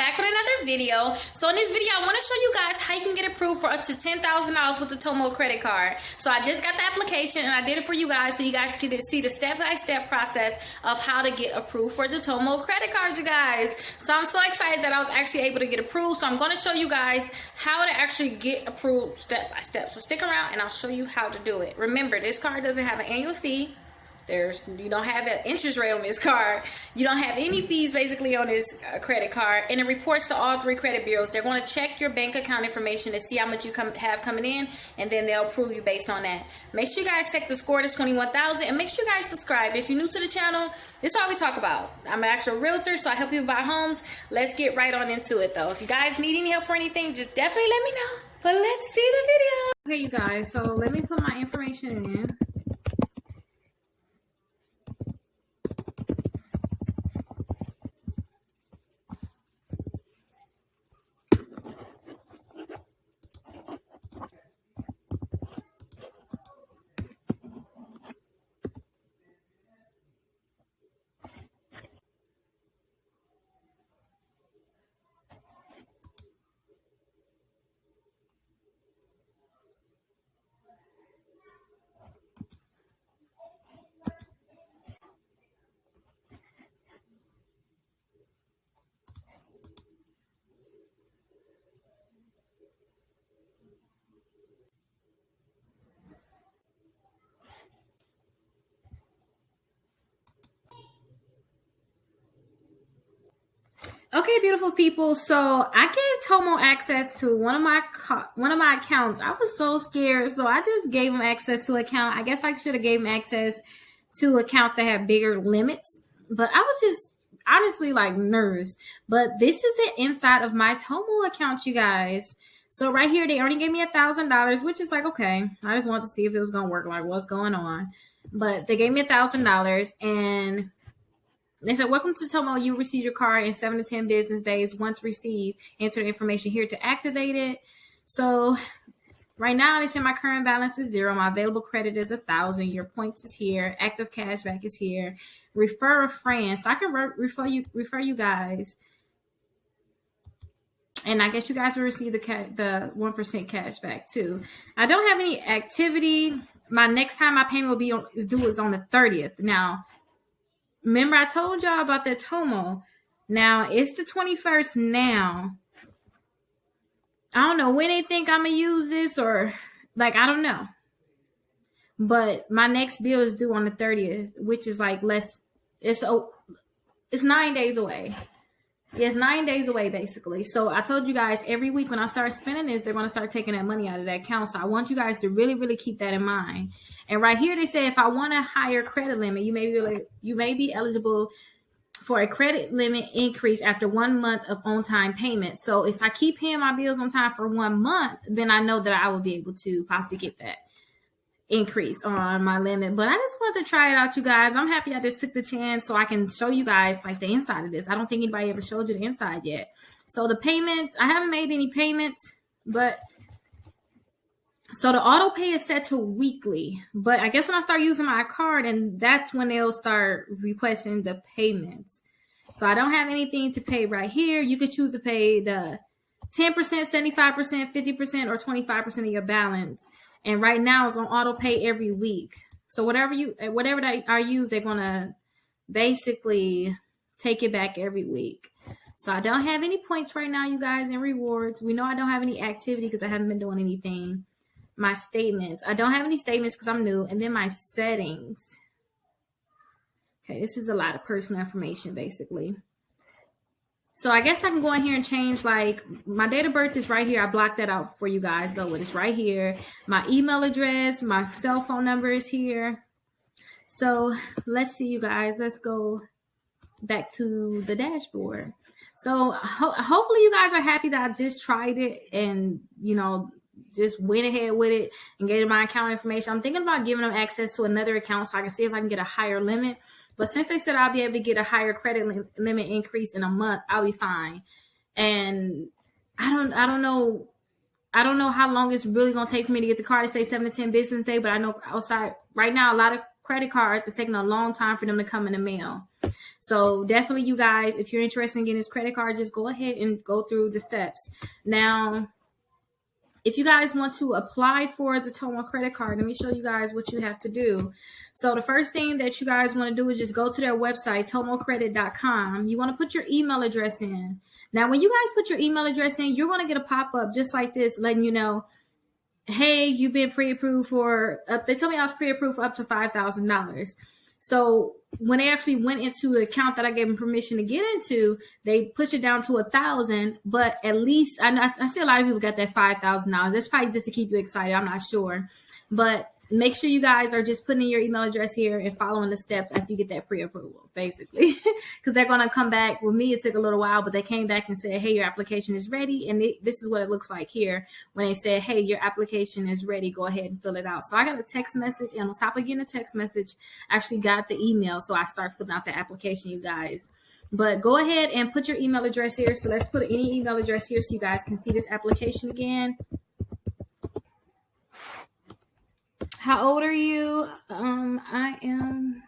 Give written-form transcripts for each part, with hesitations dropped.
back with another video. So in this video, I want to show you guys how you can get approved for up to $10,000 with the Tomo credit card. So I just got the application and I did it for you guys so you guys can see the step-by-step process of how to get approved for the Tomo credit card, you guys. So I'm so excited that I was actually able to get approved. So I'm going to show you guys how to actually get approved step by step. So stick around and I'll show you how to do it. Remember, this card doesn't have an annual fee. You don't have an interest rate on this card. You don't have any fees basically on this credit card, and it reports to all 3 credit bureaus. They're going to check your bank account information to see how much you have coming in, and then they'll approve you based on that. Make sure you guys text the score to 21,000, and make sure you guys subscribe. If you're new to the channel, this is all we talk about. I'm an actual realtor, so I help people buy homes. Let's get right on into it though. If you guys need any help for anything, just definitely let me know. But let's see the video. Okay, you guys, so let me put my information in. Okay, beautiful people. So I gave Tomo access to one of my accounts. I was so scared, so I just gave him access to an account. I guess I should have gave him access to accounts that have bigger limits, but I was just honestly like nervous. But this is the inside of my Tomo account, you guys. So right here, they only gave me $1,000, which is like, okay. I just wanted to see if it was gonna work, like what's going on. But they gave me $1,000 and they said, welcome to Tomo. You receive your card in 7 to 10 business days. Once received, enter the information here to activate it. So right now, they said my current balance is 0. My available credit is 1,000. Your points is here. Active cashback is here. Refer a friend. So I can refer you guys. And I guess you guys will receive the 1% cashback too. I don't have any activity. My next time my payment will be due is on the 30th. Now, remember, I told y'all about that Tomo. Now, it's the 21st now. I don't know when they think I'm going to use this or, like, I don't know. But my next bill is due on the 30th, which is, like, it's 9 days away. Yeah, it's 9 days away, basically. So I told you guys every week when I start spending this, they're going to start taking that money out of that account. So I want you guys to really, really keep that in mind. And right here, they say if I want a higher credit limit, you may be eligible for a credit limit increase after 1 month of on-time payment. So if I keep paying my bills on time for 1 month, then I know that I will be able to possibly get that increase on my limit. But I just wanted to try it out, you guys. I'm happy I just took the chance so I can show you guys like the inside of this. I don't think anybody ever showed you the inside yet. So the payments, I haven't made any payments, but so the auto pay is set to weekly. But I guess when I start using my card, and that's when they'll start requesting the payments. So I don't have anything to pay right here. You could choose to pay the 10%, 75%, 50%, or 25% of your balance. And right now it's on auto pay every week. So whatever they are used, they're gonna basically take it back every week. So I don't have any points right now, you guys, and rewards. We know I don't have any activity because I haven't been doing anything. My statements. I don't have any statements because I'm new. And then my settings. Okay, this is a lot of personal information, basically. So I guess I can go in here and change, like, my date of birth is right here. I blocked that out for you guys, though. It's right here. My email address, my cell phone number is here. So let's see, you guys. Let's go back to the dashboard. So hopefully you guys are happy that I just tried it and, you know, just went ahead with it and gave my account information. I'm thinking about giving them access to another account so I can see if I can get a higher limit. But since they said I'll be able to get a higher credit limit increase in a month, I'll be fine. And I don't know how long it's really gonna take for me to get the card. They say 7 to 10 business day, but I know outside right now a lot of credit cards it's taking a long time for them to come in the mail. So definitely, you guys, if you're interested in getting this credit card, just go ahead and go through the steps. Now, if you guys want to apply for the Tomo credit card, let me show you guys what you have to do. So the first thing that you guys want to do is just go to their website, tomocredit.com. You want to put your email address in. Now, when you guys put your email address in, you're going to get a pop-up just like this, letting you know, hey, you've been pre-approved for, they told me I was pre-approved for up to $5,000. So when they actually went into the account that I gave them permission to get into, they pushed it down to 1,000. But at least I see a lot of people got that $5,000. That's probably just to keep you excited. I'm not sure, but make sure you guys are just putting in your email address here and following the steps after you get that pre-approval, basically, because they're going to come back. With me, it took a little while, but they came back and said, hey, your application is ready. And this is what it looks like here when they said, hey, your application is ready. Go ahead and fill it out. So I got a text message, and on top of getting a text message, I actually got the email. So I start filling out the application, you guys. But go ahead and put your email address here. So let's put any email address here so you guys can see this application again. How old are you? I am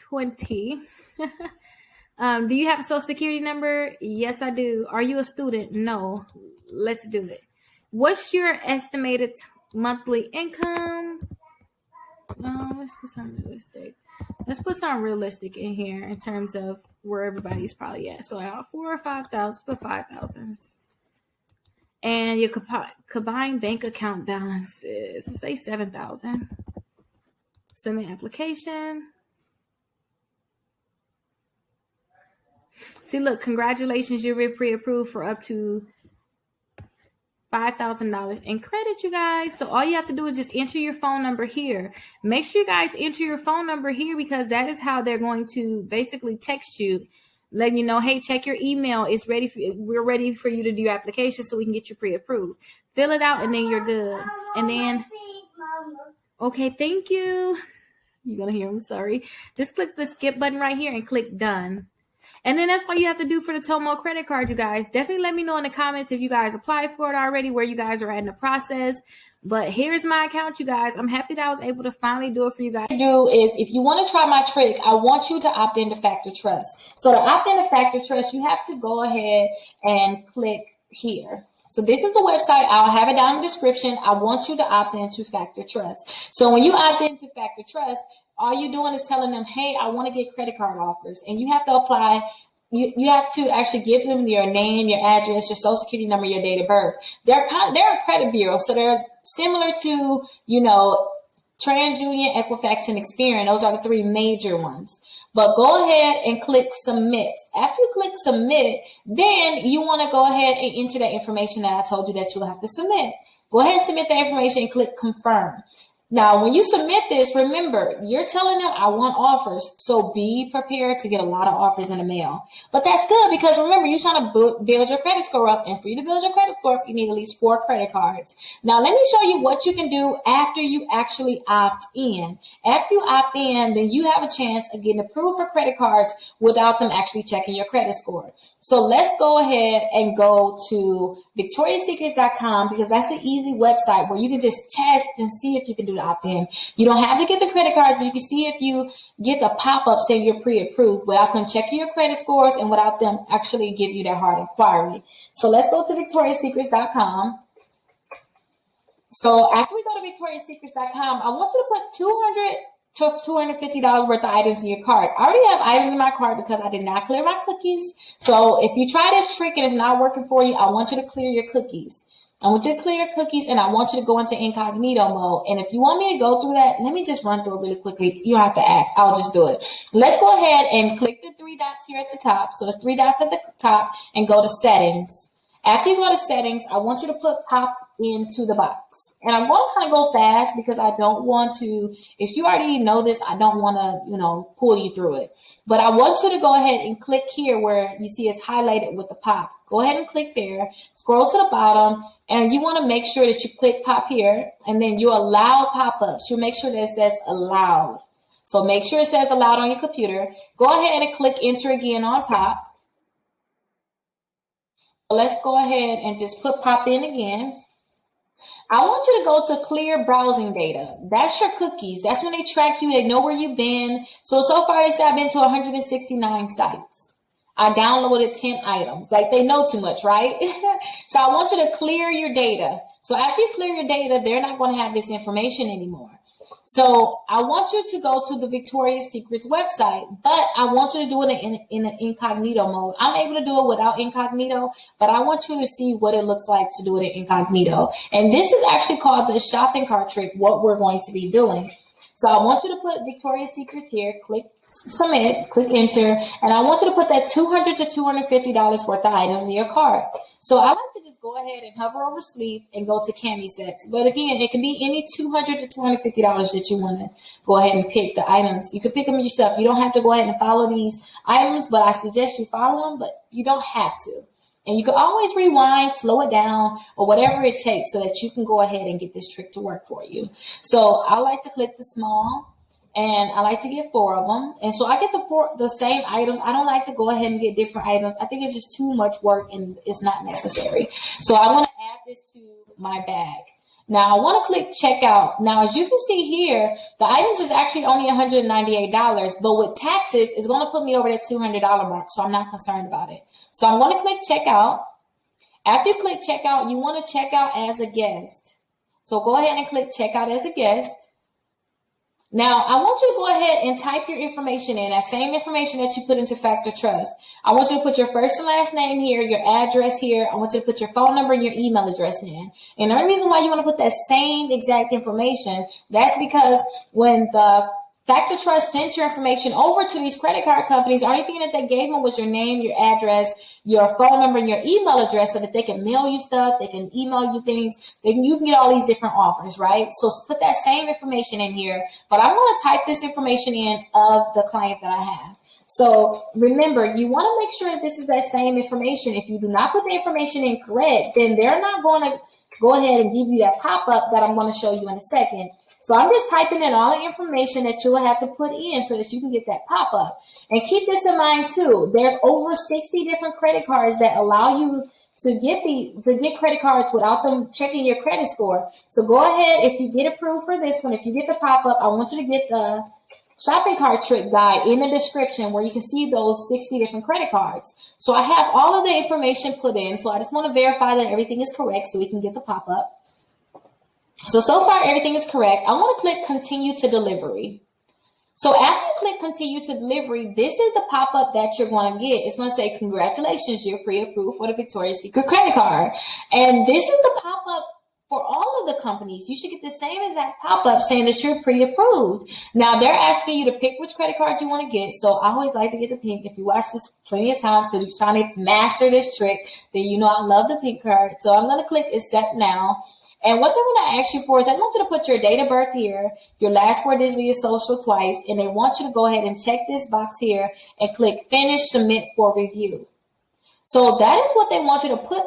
20. Do you have a social security number? Yes, I do. Are you a student? No. Let's do it. What's your estimated monthly income? Let's put something realistic. Let's put something realistic in here in terms of where everybody's probably at. So I have 4 or 5,000, put 5,000. And your combined bank account balance is, let's say, 7,000. Submit application. See, look, congratulations, you've been pre-approved for up to $5,000 in credit, you guys. So all you have to do is just enter your phone number here. Make sure you guys enter your phone number here, because that is how they're going to basically text you, letting you know, hey, check your email. It's ready for you. We're ready for you to do your application so we can get you pre-approved. Fill it out, and then you're good. And then, okay, thank you. You're going to hear them, sorry. Just click the skip button right here and click done. And then that's all you have to do for the Tomo credit card, you guys. Definitely let me know in the comments if you guys applied for it already, where you guys are at in the process. But here's my account, you guys. I'm happy that I was able to finally do it for you guys. Do is, if you want to try my trick, I want you to opt into Factor Trust. So to opt into Factor Trust, you have to go ahead and click here. So this is the website. I'll have it down in the description. I want you to opt into Factor Trust. So when you opt into Factor Trust, all you're doing is telling them, hey, I want to get credit card offers. And you have to apply. You have to actually give them your name, your address, your social security number, your date of birth. They're a credit bureau, so they're similar to, TransUnion, Equifax, and Experian. Those are the 3 major ones. But go ahead and click submit. After you click submit, then you want to go ahead and enter that information that I told you that you'll have to submit. Go ahead and submit that information and click confirm. Now, when you submit this, remember, you're telling them I want offers. So be prepared to get a lot of offers in the mail. But that's good, because remember, you're trying to build your credit score up. And for you to build your credit score up, you need at least 4 credit cards. Now, let me show you what you can do after you actually opt in. After you opt in, then you have a chance of getting approved for credit cards without them actually checking your credit score. So let's go ahead and go to victoriassecrets.com, because that's an easy website where you can just test and see if you can do the opt-in. You don't have to get the credit cards, but you can see if you get the pop-up saying you're pre-approved without them checking your credit scores and without them actually give you that hard inquiry. So let's go to victoriassecrets.com. So after we go to victoriassecrets.com, I want you to put $250 worth of items in your cart. I already have items in my cart because I did not clear my cookies. So if you try this trick and it's not working for you, I want you to clear your cookies. I want you to clear your cookies, and I want you to go into incognito mode. And if you want me to go through that, let me just run through it really quickly. You don't have to ask. I'll just do it. Let's go ahead and click the 3 dots here at the top. So it's 3 dots at the top, and go to settings. After you go to settings, I want you to put pop into the box. And I'm going to kind of go fast because I don't want to, if you already know this, I don't want to, pull you through it. But I want you to go ahead and click here where you see it's highlighted with the pop. Go ahead and click there, scroll to the bottom, and you want to make sure that you click pop here, and then you allow pop-ups. You'll make sure that it says allowed. So make sure it says allowed on your computer. Go ahead and click enter again on pop. Let's go ahead and just put pop in again. I want you to go to clear browsing data. That's your cookies. That's when they track you. They know where you've been. So far they say I've been to 169 sites. I downloaded 10 items. Like, they know too much, right? So I want you to clear your data. So after you clear your data, they're not going to have this information anymore. So I want you to go to the Victoria's Secrets website, but I want you to do it in an incognito mode. I'm able to do it without incognito, but I want you to see what it looks like to do it in incognito. And this is actually called the shopping cart trick, what we're going to be doing. So I want you to put Victoria's Secrets here, click submit, click enter, and I want you to put that $200 to $250 worth of items in your cart. So I like to just go ahead and hover over sleep and go to cami sets. But again, it can be any $200 to $250 that you want to go ahead and pick the items. You can pick them yourself. You don't have to go ahead and follow these items, but I suggest you follow them, but you don't have to. And you can always rewind, slow it down, or whatever it takes so that you can go ahead and get this trick to work for you. So I like to click the small, and I like to get 4 of them. And so I get the same items. I don't like to go ahead and get different items. I think it's just too much work and it's not necessary. So I want to add this to my bag. Now I want to click checkout. Now, as you can see here, the items is actually only $198, but with taxes, it's going to put me over that $200 mark. So I'm not concerned about it. So I'm going to click checkout. After you click checkout, you want to check out as a guest. So go ahead and click checkout as a guest. Now, I want you to go ahead and type your information in, that same information that you put into Factor Trust. I want you to put your first and last name here, your address here. I want you to put your phone number and your email address in. And the only reason why you want to put that same exact information, that's because when the Factor Trust sent your information over to these credit card companies, the only thing that they gave them was your name, your address, your phone number, and your email address so that they can mail you stuff, they can email you things, you can get all these different offers, right? So put that same information in here, but I'm going to type this information in of the client that I have. So remember, you want to make sure that this is that same information. If you do not put the information in correct, then they're not going to go ahead and give you that pop-up that I'm going to show you in a second. So I'm just typing in all the information that you will have to put in so that you can get that pop-up. And keep this in mind too. There's over 60 different credit cards that allow you to get credit cards without them checking your credit score. So go ahead, if you get approved for this one, if you get the pop-up, I want you to get the shopping cart trick guide in the description where you can see those 60 different credit cards. So I have all of the information put in. So I just want to verify that everything is correct so we can get the pop-up. So far, everything is correct. I want to click continue to delivery. So after you click continue to delivery, this is the pop-up that you're going to get. It's going to say, congratulations, you're pre-approved for the Victoria's Secret credit card. And this is the pop-up for all of the companies. You should get the same exact pop-up saying that you're pre-approved. Now, they're asking you to pick which credit card you want to get. So I always like to get the pink. If you watch this plenty of times because you're trying to master this trick, then you know I love the pink card. So I'm going to click accept now. And what they're going to ask you for is I want you to put your date of birth here, your last 4 digits of your social twice, and they want you to go ahead and check this box here and click finish, submit for review. So that is what they want you to put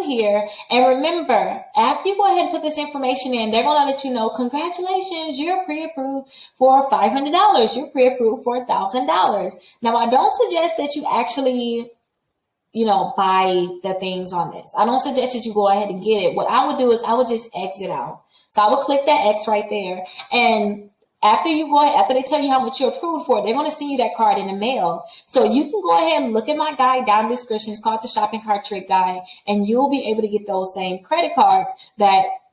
here. And remember, after you go ahead and put this information in, they're going to let you know, congratulations, you're pre-approved for $500. You're pre-approved for $1,000. Now, I don't suggest that you actually buy the things on this. I don't suggest that you go ahead and get it. What I would do is I would just exit out. So I would click that X right there. And after they tell you how much you're approved for, they're going to send you that card in the mail. So you can go ahead and look at my guide down in the description. It's called the Shopping Cart Trick Guide. And you'll be able to get those same credit cards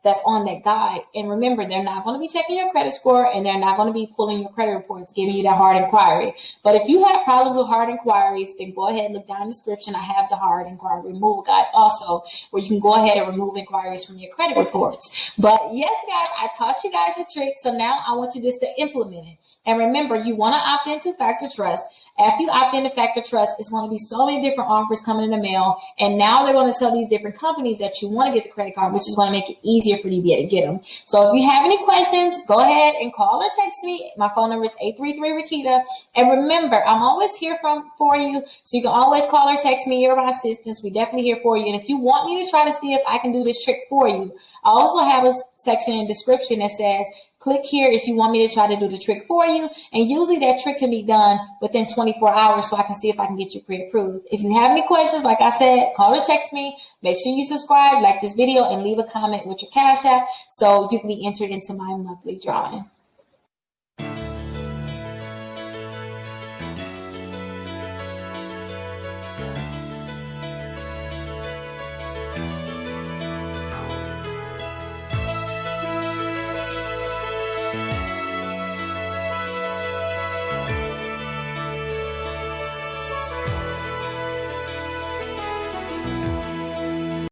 that's on that guide. And remember, they're not going to be checking your credit score and they're not going to be pulling your credit reports, giving you that hard inquiry. But if you have problems with hard inquiries, then go ahead and look down in the description. I have the hard inquiry removal guide also, where you can go ahead and remove inquiries from your credit reports. But yes, guys, I taught you guys the trick. So now I want you just to implement it. And remember, you want to opt into Factor Trust. After you opt into Factor Trust, it's going to be so many different offers coming in the mail. And now they're going to tell these different companies that you want to get the credit card, which is going to make it easier for you to be able to get them. So if you have any questions, go ahead and call or text me. My phone number is 833-Rickita. And remember, I'm always here for you. So you can always call or text me. You're my assistants. We're definitely here for you. And if you want me to try to see if I can do this trick for you, I also have a section in the description that says, Click here if you want me to try to do the trick for you. And usually that trick can be done within 24 hours so I can see if I can get you pre-approved. If you have any questions, like I said, call or text me. Make sure you subscribe, like this video, and leave a comment with your Cash App so you can be entered into my monthly drawing.